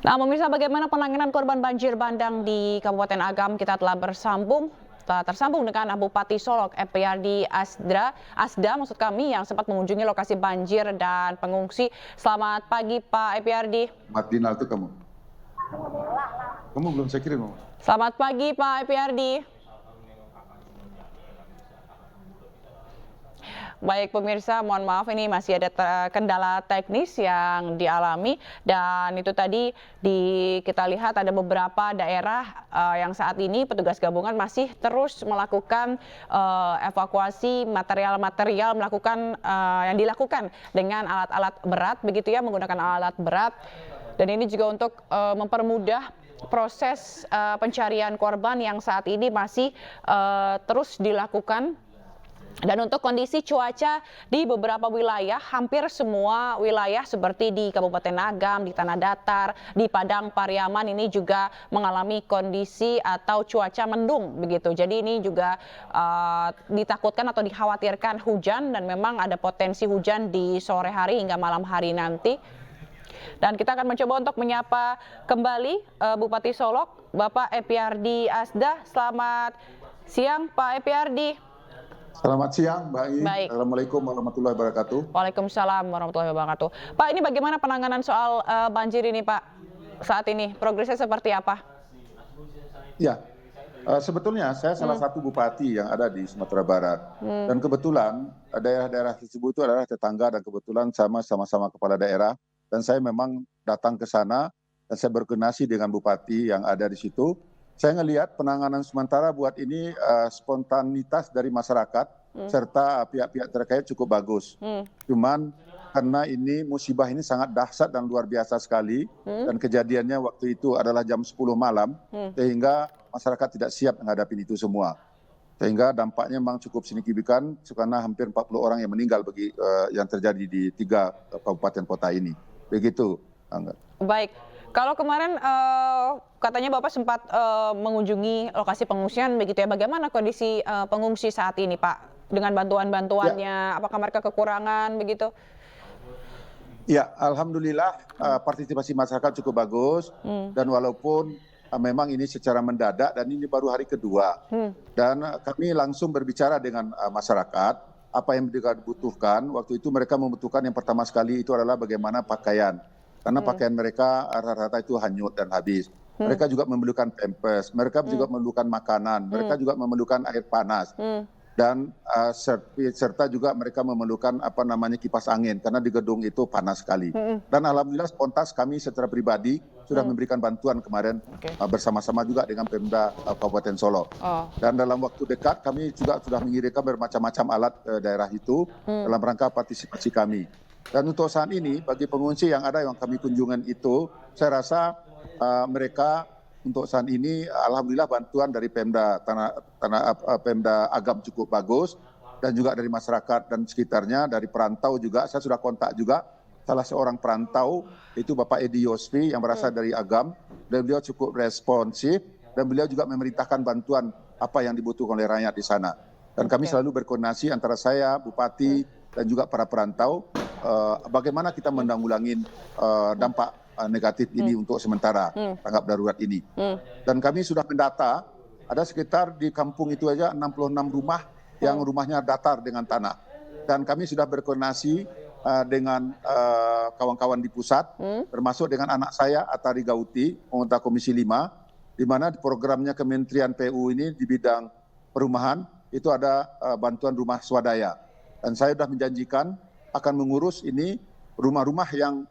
Nah, pemirsa, bagaimana penanganan korban banjir bandang di Kabupaten Agam? Kita telah tersambung dengan Bupati Solok, Epriardi Asda maksud kami, yang sempat mengunjungi lokasi banjir dan pengungsi. Selamat pagi, Pak Epriardi. Martinal itu kamu. Kamu belum saya kirim. Selamat pagi, Pak Epriardi. Baik pemirsa, mohon maaf ini masih ada kendala teknis yang dialami, dan itu tadi kita lihat ada beberapa daerah yang saat ini petugas gabungan masih terus melakukan evakuasi material-material yang dilakukan dengan alat-alat berat begitu ya, menggunakan alat berat, dan ini juga untuk mempermudah proses pencarian korban yang saat ini masih terus dilakukan. Dan untuk kondisi cuaca di beberapa wilayah, hampir semua wilayah seperti di Kabupaten Agam, di Tanah Datar, di Padang Pariaman ini juga mengalami kondisi atau cuaca mendung begitu. Jadi ini juga ditakutkan atau dikhawatirkan hujan, dan memang ada potensi hujan di sore hari hingga malam hari nanti. Dan kita akan mencoba untuk menyapa kembali Bupati Solok, Bapak Epriardi Asda. Selamat siang, Pak Epriardi. Selamat siang, Mbak I. Baik. Assalamualaikum warahmatullahi wabarakatuh. Waalaikumsalam warahmatullahi wabarakatuh. Pak, ini bagaimana penanganan soal banjir ini, Pak? Saat ini progresnya seperti apa? Ya, sebetulnya saya salah satu bupati yang ada di Sumatera Barat. Dan kebetulan daerah-daerah tersebut itu adalah tetangga, dan kebetulan sama-sama kepala daerah. Dan saya memang datang ke sana dan saya berkoordinasi dengan bupati yang ada di situ. Saya ngelihat penanganan sementara buat ini spontanitas dari masyarakat serta pihak-pihak terkait cukup bagus. Cuman karena ini musibah ini sangat dahsyat dan luar biasa sekali, dan kejadiannya waktu itu adalah jam 10 malam, sehingga masyarakat tidak siap menghadapi itu semua. Sehingga dampaknya memang cukup signifikan, karena hampir 40 orang yang meninggal yang terjadi di 3 kabupaten kota ini. Begitu, Angga. Baik. Kalau kemarin katanya Bapak sempat mengunjungi lokasi pengungsian begitu ya, bagaimana kondisi pengungsi saat ini, Pak? Dengan bantuan-bantuannya, apakah mereka kekurangan begitu? Ya, alhamdulillah partisipasi masyarakat cukup bagus, dan walaupun memang ini secara mendadak dan ini baru hari kedua, dan kami langsung berbicara dengan masyarakat apa yang mereka butuhkan. Waktu itu mereka membutuhkan yang pertama sekali itu adalah bagaimana pakaian. Karena pakaian mereka rata-rata itu hanyut dan habis. Mereka juga memerlukan pampers, mereka juga memerlukan makanan, mereka juga memerlukan air panas. Dan serta juga mereka memerlukan kipas angin, karena di gedung itu panas sekali. Dan alhamdulillah spontan kami secara pribadi sudah memberikan bantuan kemarin bersama-sama juga dengan Pemda Kabupaten Solok. Dan dalam waktu dekat kami juga sudah mengirimkan bermacam-macam alat daerah itu dalam rangka partisipasi kami. Dan untuk saat ini bagi pengungsi yang ada yang kami kunjungan itu, saya rasa mereka untuk saat ini alhamdulillah bantuan dari Pemda Agam cukup bagus, dan juga dari masyarakat dan sekitarnya, dari perantau juga. Saya sudah kontak juga salah seorang perantau, itu Bapak Edi Yosfi yang berasal dari Agam, dan beliau cukup responsif, dan beliau juga memerintahkan bantuan apa yang dibutuhkan oleh rakyat di sana. Dan kami selalu berkoordinasi antara saya, Bupati, dan juga para perantau, bagaimana kita menanggulangi dampak negatif ini untuk sementara tanggap darurat ini. Dan kami sudah mendata ada sekitar di kampung itu aja 66 rumah yang rumahnya datar dengan tanah. Dan kami sudah berkoordinasi dengan kawan-kawan di pusat, termasuk dengan anak saya Atari Gauti, anggota Komisi 5, di mana di programnya Kementerian PU ini di bidang perumahan itu ada bantuan rumah swadaya. Dan saya sudah menjanjikan akan mengurus ini rumah-rumah yang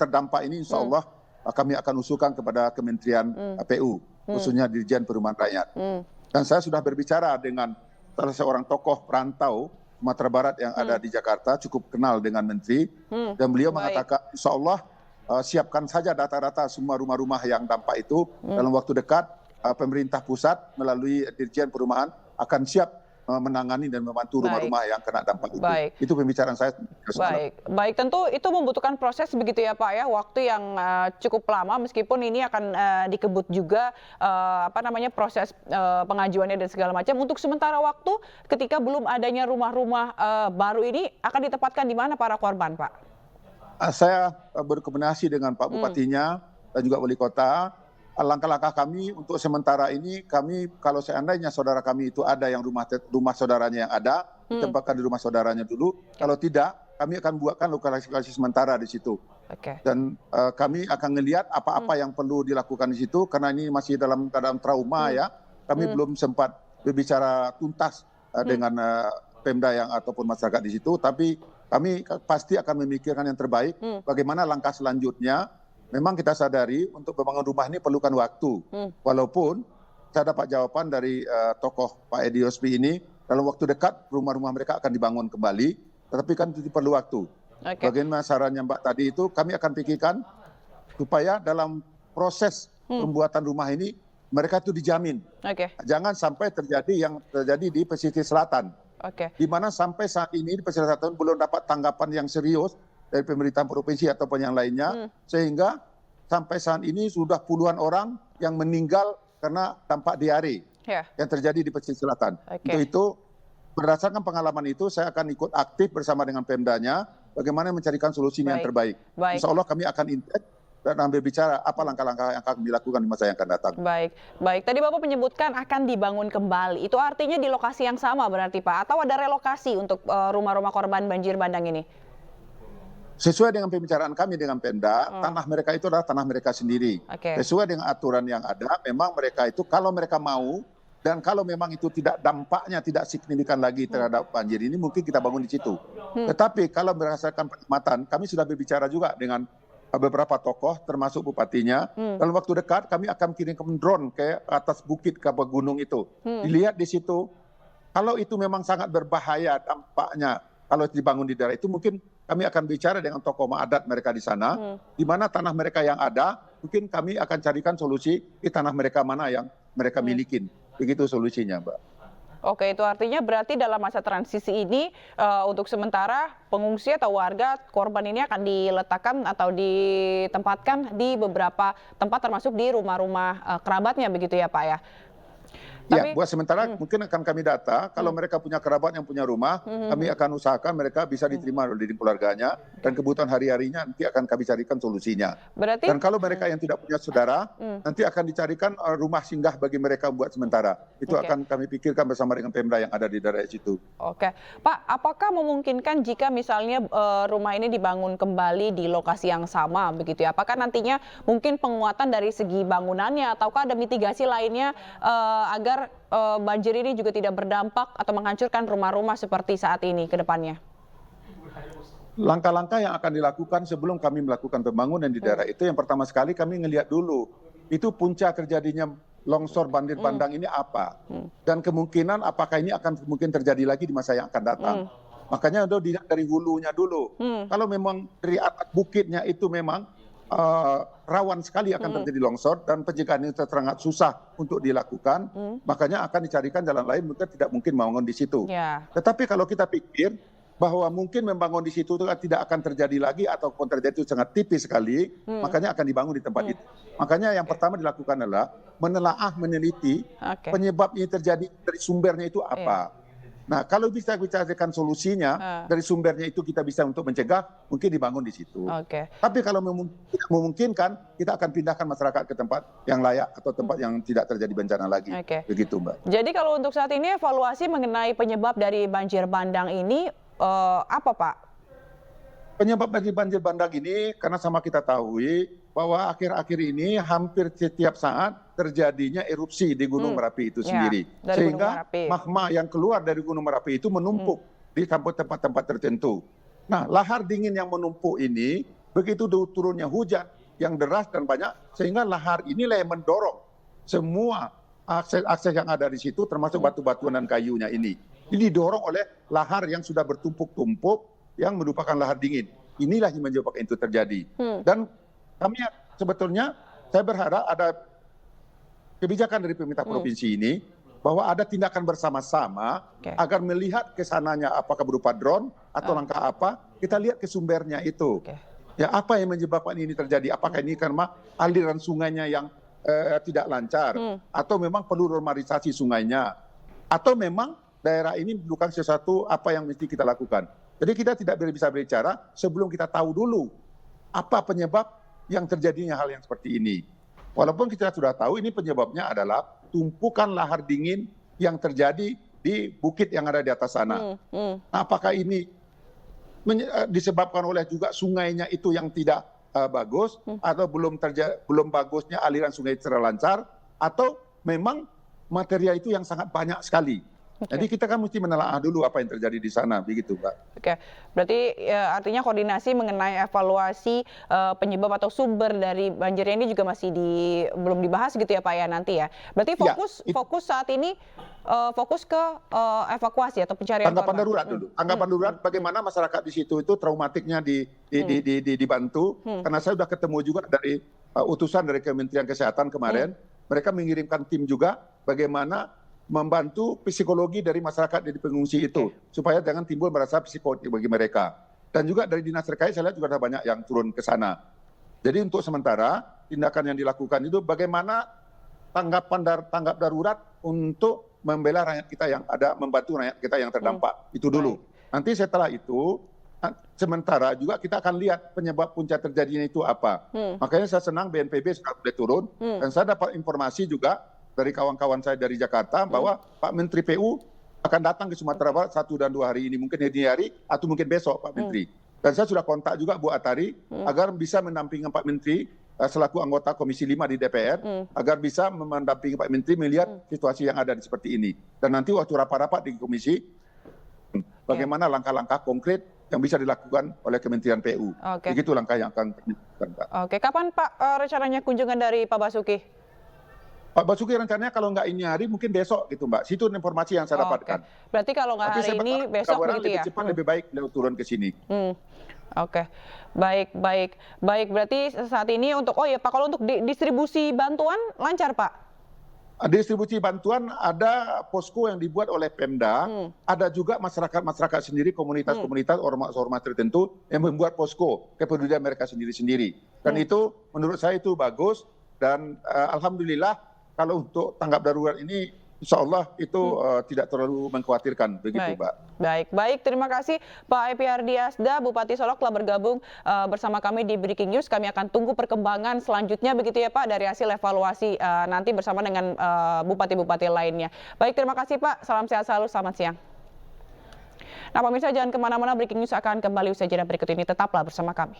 terdampak ini, insya Allah kami akan usulkan kepada Kementerian PU, khususnya Dirjen Perumahan Rakyat. Dan saya sudah berbicara dengan salah seorang tokoh perantau Sumatera Barat yang ada di Jakarta, cukup kenal dengan Menteri, dan beliau mengatakan insya Allah siapkan saja data-data semua rumah-rumah yang dampak itu. Dalam waktu dekat pemerintah pusat melalui Dirjen Perumahan akan siap menangani dan membantu rumah-rumah yang kena dampak itu. Itu pembicaraan saya. Baik. Tentu itu membutuhkan proses begitu ya Pak ya, waktu yang cukup lama, meskipun ini akan dikebut juga proses pengajuannya dan segala macam. Untuk sementara waktu, ketika belum adanya rumah-rumah baru ini, akan ditempatkan di mana para korban, Pak? Saya berkoordinasi dengan Pak Bupatinya, dan juga wali kota. Langkah-langkah kami untuk sementara ini, kami kalau seandainya saudara kami itu ada yang rumah saudaranya yang ada, ditempatkan di rumah saudaranya dulu. Kalau tidak, kami akan buatkan lokasi sementara di situ. Dan kami akan melihat apa-apa yang perlu dilakukan di situ, karena ini masih dalam keadaan trauma ya. Kami belum sempat berbicara tuntas dengan Pemda yang ataupun masyarakat di situ, tapi kami pasti akan memikirkan yang terbaik. Bagaimana langkah selanjutnya? Memang kita sadari untuk membangun rumah ini perlukan waktu. Walaupun saya dapat jawaban dari tokoh Pak Edi Yospi ini, dalam waktu dekat rumah-rumah mereka akan dibangun kembali, tetapi kan itu perlu waktu. Bagaimana sarannya Mbak tadi itu, kami akan pikirkan supaya dalam proses pembuatan rumah ini, mereka itu dijamin. Jangan sampai terjadi yang terjadi di pesisir selatan. Di mana sampai saat ini di pesisir selatan belum dapat tanggapan yang serius dari pemerintahan provinsi ataupun yang lainnya, sehingga sampai saat ini sudah puluhan orang yang meninggal karena dampak diare yang terjadi di pesisir selatan. Untuk itu, berdasarkan pengalaman itu, saya akan ikut aktif bersama dengan Pemdanya, bagaimana mencarikan solusi yang terbaik. Insya Allah kami akan intens dan ambil bicara apa langkah-langkah yang akan dilakukan di masa yang akan datang. Baik. Tadi Bapak menyebutkan akan dibangun kembali. Itu artinya di lokasi yang sama berarti Pak? Atau ada relokasi untuk rumah-rumah korban banjir bandang ini? Sesuai dengan pembicaraan kami dengan Pemda, tanah mereka itu adalah tanah mereka sendiri. Sesuai dengan aturan yang ada, memang mereka itu kalau mereka mau, dan kalau memang itu tidak dampaknya tidak signifikan lagi terhadap banjir ini, mungkin kita bangun di situ. Tetapi kalau berdasarkan pengamatan, kami sudah berbicara juga dengan beberapa tokoh, termasuk bupatinya. Dalam waktu dekat, kami akan kirimkan drone ke atas bukit ke gunung itu. Dilihat di situ, kalau itu memang sangat berbahaya dampaknya, kalau dibangun di daerah itu, mungkin kami akan bicara dengan tokoh adat mereka di sana, di mana tanah mereka yang ada, mungkin kami akan carikan solusi di tanah mereka mana yang mereka milikin. Begitu solusinya, Mbak. Oke, itu artinya berarti dalam masa transisi ini untuk sementara pengungsi atau warga korban ini akan diletakkan atau ditempatkan di beberapa tempat termasuk di rumah-rumah kerabatnya begitu ya Pak ya? Ya, buat sementara mungkin akan kami data, kalau mereka punya kerabat yang punya rumah, kami akan usahakan mereka bisa diterima oleh keluarganya, dan kebutuhan hari-harinya nanti akan kami carikan solusinya. Dan kalau mereka yang tidak punya saudara, nanti akan dicarikan rumah singgah bagi mereka buat sementara. Itu akan kami pikirkan bersama dengan Pemda yang ada di daerah situ. Pak, apakah memungkinkan jika misalnya rumah ini dibangun kembali di lokasi yang sama begitu ya? Apakah nantinya mungkin penguatan dari segi bangunannya, ataukah ada mitigasi lainnya agar banjir ini juga tidak berdampak atau menghancurkan rumah-rumah seperti saat ini ke depannya? Langkah-langkah yang akan dilakukan sebelum kami melakukan pembangunan di daerah itu, yang pertama sekali kami ngelihat dulu, itu puncak terjadinya longsor banjir bandang ini apa? Dan kemungkinan apakah ini akan mungkin terjadi lagi di masa yang akan datang? Makanya dilihat dari hulunya dulu. Kalau memang dari atas bukitnya itu memang rawan sekali akan terjadi longsor dan pencegahan ini sangat susah untuk dilakukan, makanya akan dicarikan jalan lain, mungkin tidak mungkin membangun di situ. Tetapi kalau kita pikir bahwa mungkin membangun di situ tidak akan terjadi lagi ataupun terjadi itu sangat tipis sekali, makanya akan dibangun di tempat itu. Makanya yang pertama dilakukan adalah menelaah, meneliti penyebab ini terjadi dari sumbernya itu apa. Nah, kalau bisa bicarakan solusinya dari sumbernya itu kita bisa untuk mencegah, mungkin dibangun di situ. Tapi kalau tidak memungkinkan, kita akan pindahkan masyarakat ke tempat yang layak atau tempat yang tidak terjadi bencana lagi. Begitu, Mbak. Jadi kalau untuk saat ini evaluasi mengenai penyebab dari banjir bandang ini apa, Pak? Penyebab dari banjir bandang ini karena sama kita tahu bahwa akhir-akhir ini hampir setiap saat terjadinya erupsi di Gunung Merapi itu sendiri. Sehingga magma yang keluar dari Gunung Merapi itu menumpuk di tempat-tempat tertentu. Nah, lahar dingin yang menumpuk ini, begitu turunnya hujan yang deras dan banyak, sehingga lahar inilah yang mendorong semua akses yang ada di situ, termasuk batu-batuan dan kayunya ini. Ini didorong oleh lahar yang sudah bertumpuk-tumpuk, yang merupakan lahar dingin. Inilah yang menyebabkan itu terjadi. Dan kami sebetulnya, saya berharap ada kebijakan dari pemerintah provinsi ini, bahwa ada tindakan bersama-sama agar melihat kesananya apakah berupa drone atau langkah apa, kita lihat ke sumbernya itu. Ya, apa yang menyebabkan ini terjadi? Apakah ini karena aliran sungainya yang tidak lancar, atau memang perlu normalisasi sungainya, atau memang daerah ini bukan sesuatu apa yang mesti kita lakukan. Jadi kita tidak bisa berbicara sebelum kita tahu dulu apa penyebab yang terjadinya hal yang seperti ini. Walaupun kita sudah tahu ini penyebabnya adalah tumpukan lahar dingin yang terjadi di bukit yang ada di atas sana. Apakah ini disebabkan oleh juga sungainya itu yang tidak bagus, atau belum bagusnya aliran sungai secara lancar, atau memang material itu yang sangat banyak sekali. Jadi kita kan mesti menelaah dulu apa yang terjadi di sana, begitu, Mbak. Oke, berarti artinya koordinasi mengenai evaluasi penyebab atau sumber dari banjirnya ini juga masih belum dibahas gitu ya Pak ya nanti ya. Berarti fokus saat ini fokus ke evakuasi atau pencarian tanggapan korban. darurat dulu. Tanggapan darurat bagaimana masyarakat di situ itu traumatiknya dibantu. Karena saya sudah ketemu juga dari utusan dari Kementerian Kesehatan kemarin, mereka mengirimkan tim juga bagaimana membantu psikologi dari masyarakat di pengungsi itu, supaya jangan timbul merasa psikotik bagi mereka. Dan juga dari dinas terkait saya lihat juga ada banyak yang turun ke sana. Jadi untuk sementara tindakan yang dilakukan itu bagaimana tanggap darurat untuk membela rakyat kita yang ada, membantu rakyat kita yang terdampak. Itu dulu. Nanti setelah itu sementara juga kita akan lihat penyebab puncak terjadinya itu apa. Makanya saya senang BNPB sudah mulai turun, dan saya dapat informasi juga dari kawan-kawan saya dari Jakarta bahwa Pak Menteri PU akan datang ke Sumatera Barat 1 dan 2 hari ini, mungkin ini hari atau mungkin besok Pak Menteri. Dan saya sudah kontak juga Bu Atari agar bisa mendampingi Pak Menteri selaku anggota Komisi 5 di DPR, agar bisa mendampingi Pak Menteri melihat situasi yang ada seperti ini. Dan nanti waktu rapat-rapat di Komisi, bagaimana langkah-langkah konkret yang bisa dilakukan oleh Kementerian PU. Begitu langkah yang akan dilakukan, Pak. Oke, kapan Pak rencananya kunjungan dari Pak Basuki? Pak Basuki rencananya kalau nggak ini hari mungkin besok gitu, Mbak. Situ informasi yang saya dapatkan. Berarti kalau nggak hari ini besok begitu ya? Lebih cepat lebih baik beliau turun ke sini. Oke, baik. Berarti saat ini untuk Pak, kalau untuk distribusi bantuan lancar Pak? Distribusi bantuan ada posko yang dibuat oleh Pemda, ada juga masyarakat sendiri, komunitas-komunitas, ormas-ormas tertentu yang membuat posko kepedulian mereka sendiri-sendiri. Dan itu menurut saya itu bagus, dan alhamdulillah kalau untuk tanggap darurat ini insya Allah itu tidak terlalu mengkhawatirkan, begitu Mbak. Baik. Terima kasih Pak Epi Ardiasda, Bupati Solok telah bergabung bersama kami di Breaking News. Kami akan tunggu perkembangan selanjutnya begitu ya Pak dari hasil evaluasi nanti bersama dengan bupati-bupati lainnya. Baik, terima kasih Pak. Salam sehat selalu, selamat siang. Nah pemirsa jangan kemana-mana, Breaking News akan kembali usai jeda berikut ini. Tetaplah bersama kami.